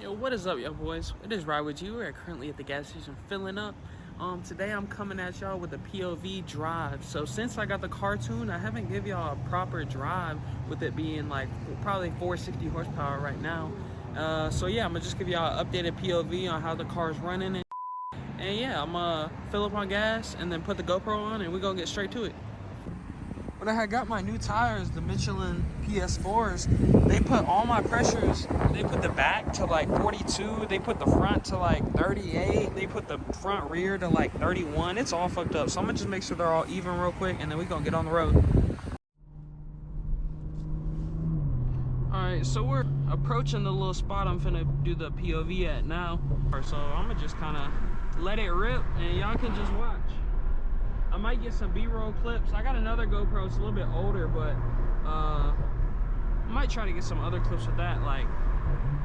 Yo, what is up, yo boys? It is Ride With You. We're currently at the gas station filling up. Today I'm coming at y'all with a POV drive. So since I got the car tuned, I haven't give y'all a proper drive with it being like probably 460 horsepower right now. So yeah, I'm gonna just give y'all an updated POV on how the car's running and yeah, I'm gonna fill up my gas and then put the GoPro on and we're gonna get straight to it. When I had got my new tires, the Michelin PS4s, they put all my pressures, they put the back to like 42, they put the front to like 38, they put the front rear to like 31. It's all fucked up. So I'm gonna just make sure they're all even real quick and then we're gonna get on the road. Alright, so we're approaching the little spot I'm finna do the POV at now. So I'm gonna just kinda let it rip and y'all can just watch. I might get some B-roll clips. I got another GoPro, it's a little bit older, but I might try to get some other clips with that, like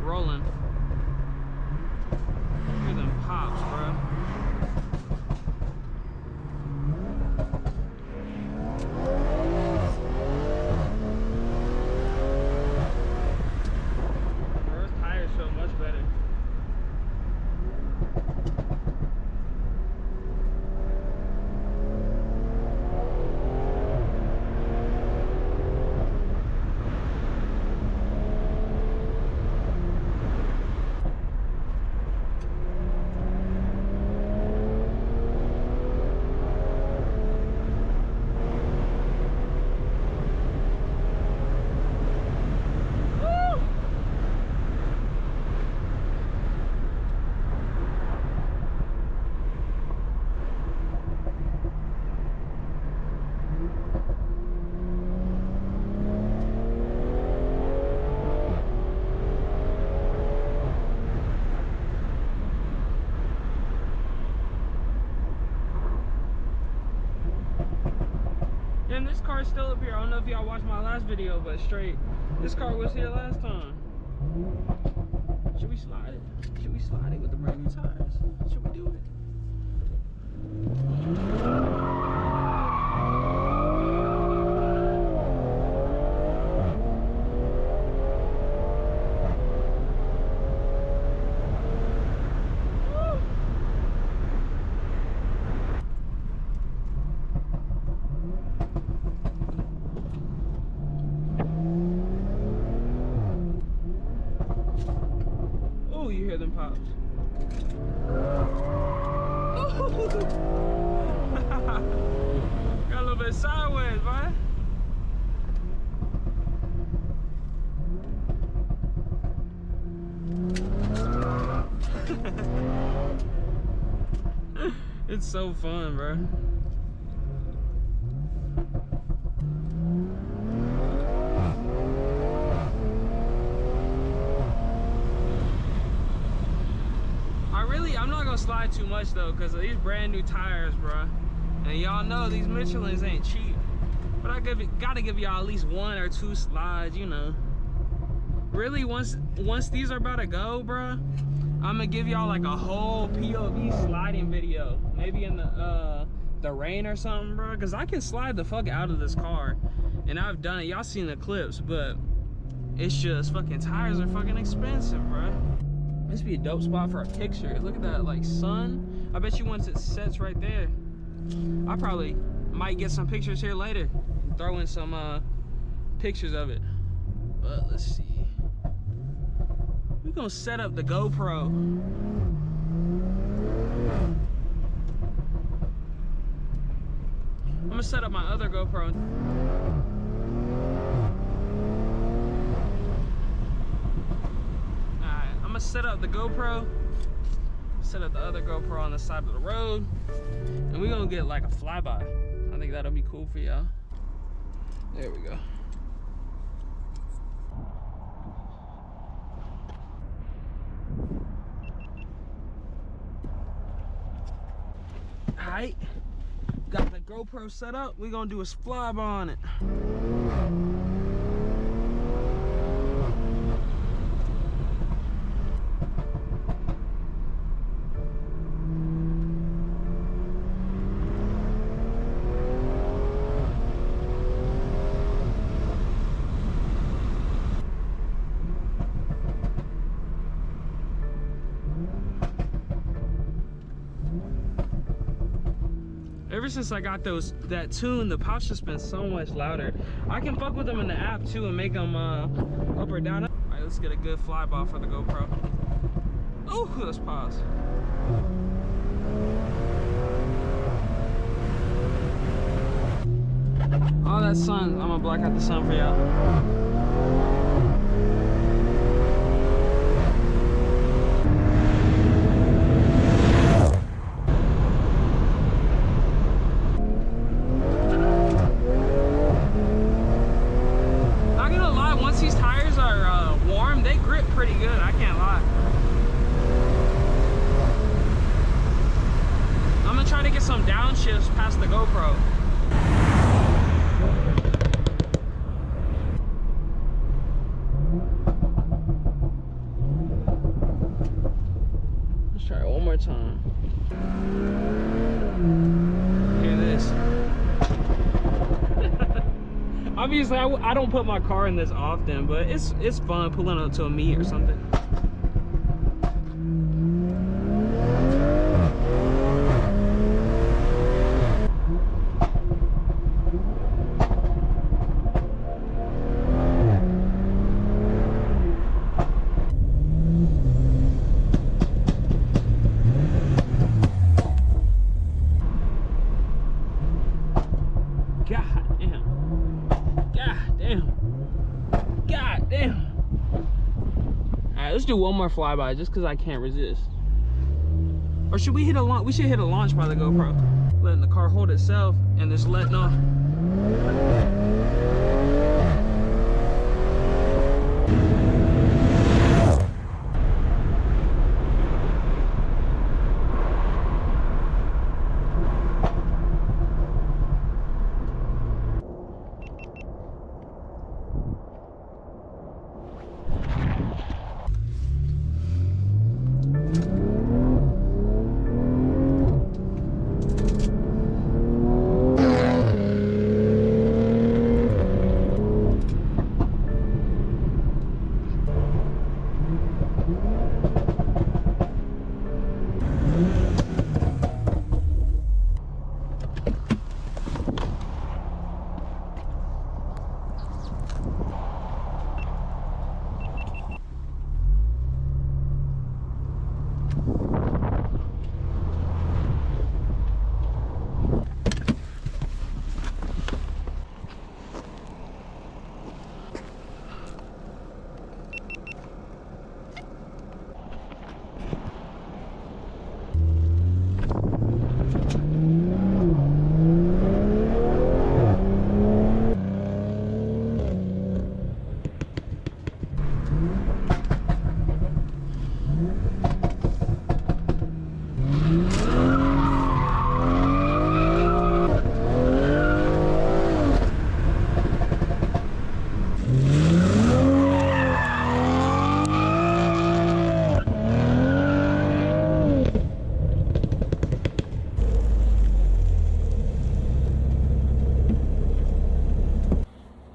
rolling. Hear them pops, bro. Those tires feel much better. And this car's still up here. I don't know if y'all watched my last video, but straight, this car was here last time. Should we slide it? Should we slide it with the brand new tires? Should we do it? Oh, you hear them pops. Got a little bit sideways, man. It's so fun, bro. I'm not gonna slide too much though, because of these brand new tires, bro. And y'all know these Michelins ain't cheap. But I gotta give y'all at least 1 or 2 slides, you know. Really, once these are about to go, bro, I'm gonna give y'all like a whole POV sliding video. Maybe in the rain or something, bro. Because I can slide the fuck out of this car. And I've done it. Y'all seen the clips, but it's just fucking tires are fucking expensive, bro. This would be a dope spot for a picture. Look at that, like, sun. I bet you once it sets right there, I probably might get some pictures here later and throw in some pictures of it. But let's see. We're gonna set up the GoPro. I'm gonna set up my other GoPro. I'm gonna set up the GoPro, set up the other GoPro on the side of the road, and we're gonna get like a flyby. I think that'll be cool for y'all. There we go. Alright, got the GoPro set up. We're gonna do a flyby on it. Ever since I got that tune, the pouch has been so much louder. I can fuck with them in the app too and make them up or down. All right, let's get a good flyby for the GoPro. Oh, let's pause. Oh, that sun. I'm gonna black out the sun for y'all. Pretty good, I can't lie. I'm gonna try to get some downshifts past the GoPro. Let's try it one more time. Hear this. Obviously, I don't put my car in this often, but it's fun pulling up to a meet or something. Let's do one more flyby just because I can't resist. Or should we hit a launch? We should hit a launch by the GoPro. Letting the car hold itself and just letting off.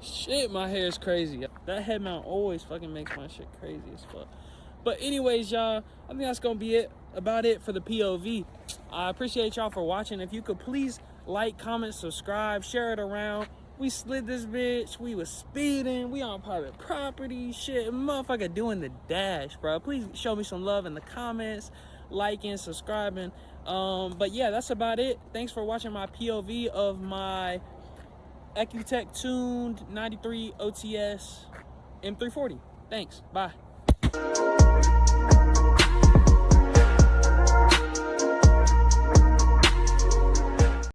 Shit, my hair is crazy. That head mount always fucking makes my shit crazy as fuck. But anyways, y'all, I think that's gonna be about it for the POV. I appreciate y'all for watching. If you could please like, comment, subscribe, share it around. We slid this bitch. We was speeding. We on private property. Shit, motherfucker doing the dash, bro. Please show me some love in the comments, liking, subscribing. But yeah, that's about it. Thanks for watching my POV of my Ecutech tuned 93 OTS M340. Thanks. Bye.